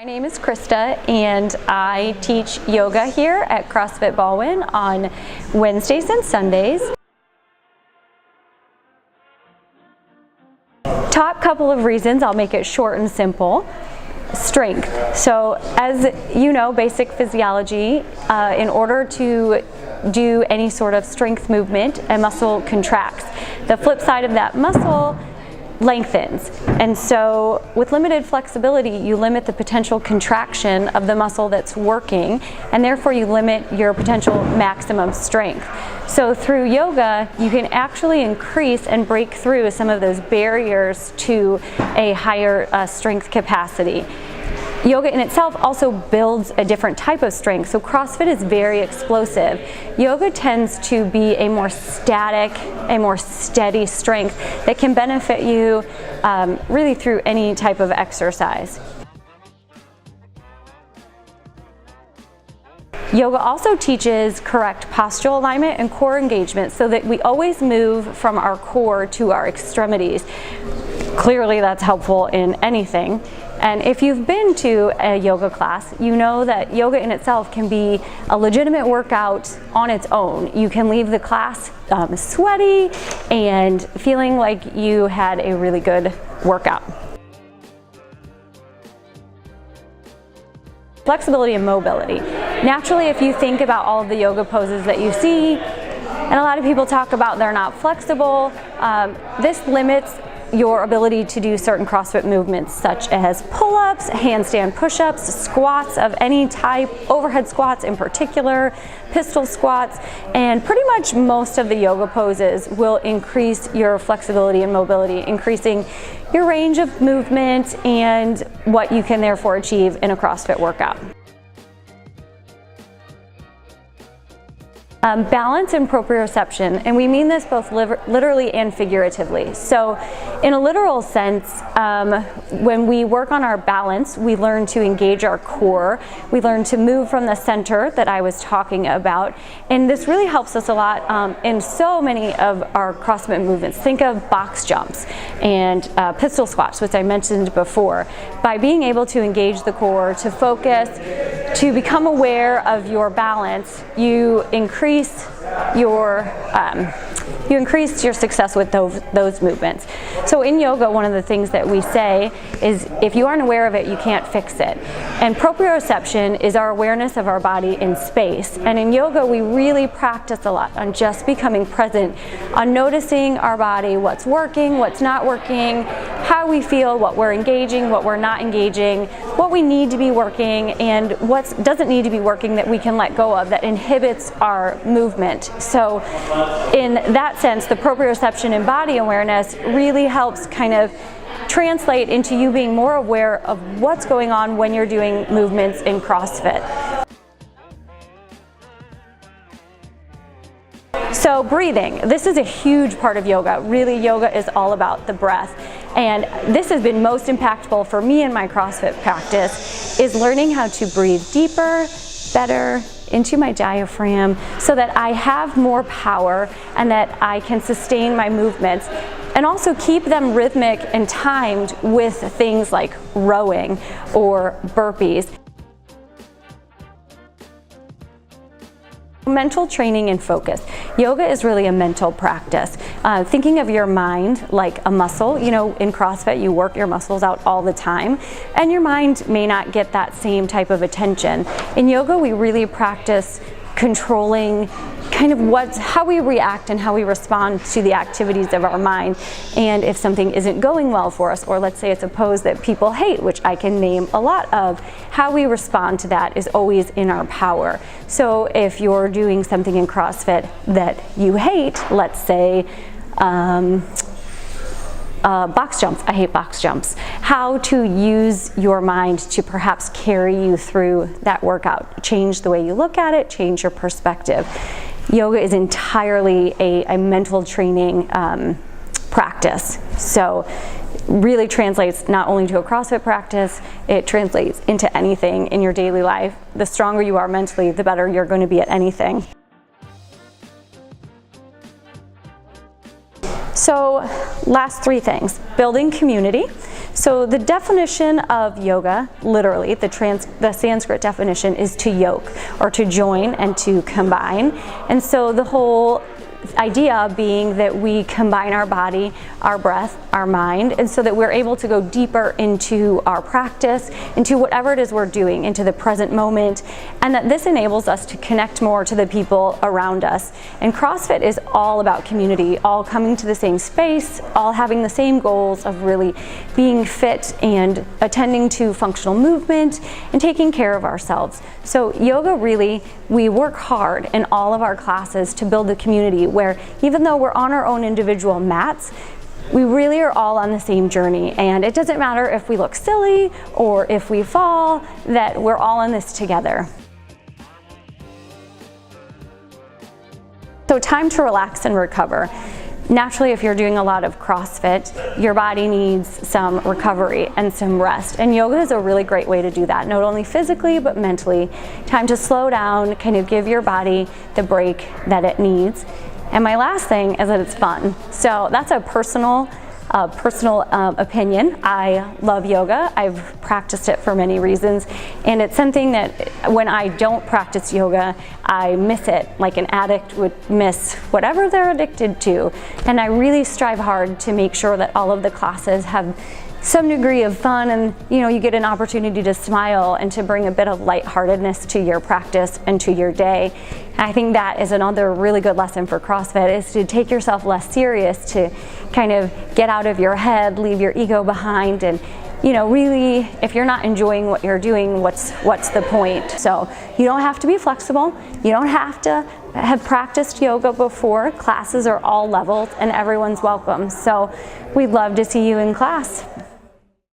My name is Krista and I teach yoga here at CrossFit Baldwin on Wednesdays and Sundays. Top couple of reasons, I'll make it short and simple. Strength. So as you know, basic physiology, in order to do any sort of strength movement, a muscle contracts. The flip side of that muscle lengthens. And so with limited flexibility, you limit the potential contraction of the muscle that's working, and therefore you limit your potential maximum strength. So through yoga, you can actually increase and break through some of those barriers to a higher strength capacity. Yoga in itself also builds a different type of strength. So CrossFit is very explosive. Yoga tends to be a more static, a more steady strength that can benefit you really through any type of exercise. Yoga also teaches correct postural alignment and core engagement so that we always move from our core to our extremities. Clearly that's helpful in anything. And if you've been to a yoga class, you know that yoga in itself can be a legitimate workout on its own. You can leave the class sweaty and feeling like you had a really good workout. Flexibility and mobility. Naturally, if you think about all of the yoga poses that you see, and a lot of people talk about they're not flexible, this limits your ability to do certain CrossFit movements such as pull-ups, handstand push-ups, squats of any type, overhead squats in particular, pistol squats, and pretty much most of the yoga poses will increase your flexibility and mobility, increasing your range of movement and what you can therefore achieve in a CrossFit workout. Balance and proprioception, and we mean this both literally and figuratively. So in a literal sense, when we work on our balance, we learn to engage our core, we learn to move from the center that I was talking about, and this really helps us a lot in so many of our CrossFit movements. Think of box jumps and pistol squats, which I mentioned before. By being able to engage the core, to focus, to become aware of your balance, you increase your success with those movements. So in yoga, one of the things that we say is if you aren't aware of it, you can't fix it. And proprioception is our awareness of our body in space. And in yoga, we really practice a lot on just becoming present, on noticing our body, what's working, what's not working, how we feel, what we're engaging, what we're not engaging, what we need to be working, and what doesn't need to be working that we can let go of that inhibits our movement. So in that sense, the proprioception and body awareness really helps kind of translate into you being more aware of what's going on when you're doing movements in CrossFit. So breathing, this is a huge part of yoga. Really, yoga is all about the breath. And this has been most impactful for me in my CrossFit practice, is learning how to breathe deeper, better, into my diaphragm so that I have more power and that I can sustain my movements and also keep them rhythmic and timed with things like rowing or burpees. Mental training and focus. Yoga is really a mental practice. Thinking of your mind like a muscle. You know, in CrossFit you work your muscles out all the time and your mind may not get that same type of attention. In yoga we really practice controlling kind of how we react and how we respond to the activities of our mind. And if something isn't going well for us, or let's say it's a pose that people hate, which I can name a lot of, how we respond to that is always in our power. So if you're doing something in CrossFit that you hate, let's say box jumps. I hate box jumps. How to use your mind to perhaps carry you through that workout. Change the way you look at it, change your perspective. Yoga is entirely a mental training practice. So really translates not only to a CrossFit practice, it translates into anything in your daily life. The stronger you are mentally, the better you're going to be at anything. So last three things: building community. So the definition of yoga, literally, the Sanskrit definition is to yoke, or to join and to combine. And so the whole idea being that we combine our body, our breath, our mind, and so that we're able to go deeper into our practice, into whatever it is we're doing, into the present moment, and that this enables us to connect more to the people around us. And CrossFit is all about community, all coming to the same space, all having the same goals of really being fit and attending to functional movement and taking care of ourselves. So yoga, really, we work hard in all of our classes to build a community where, even though we're on our own individual mats, we really are all on the same journey, and it doesn't matter if we look silly or if we fall, that we're all in this together. So time to relax and recover. Naturally, if you're doing a lot of CrossFit, your body needs some recovery and some rest. And yoga is a really great way to do that, not only physically, but mentally. Time to slow down, kind of give your body the break that it needs. And my last thing is that it's fun. So that's a personal opinion. I love yoga. I've practiced it for many reasons, and it's something that when I don't practice yoga, I miss it like an addict would miss whatever they're addicted to. And I really strive hard to make sure that all of the classes have some degree of fun, and you get an opportunity to smile and to bring a bit of lightheartedness to your practice and to your day. And I think that is another really good lesson for CrossFit, is to take yourself less serious, to kind of get out of your head, leave your ego behind, and really, if you're not enjoying what you're doing, what's the point? So you don't have to be flexible. You don't have to have practiced yoga before. Classes are all levels and everyone's welcome. So we'd love to see you in class.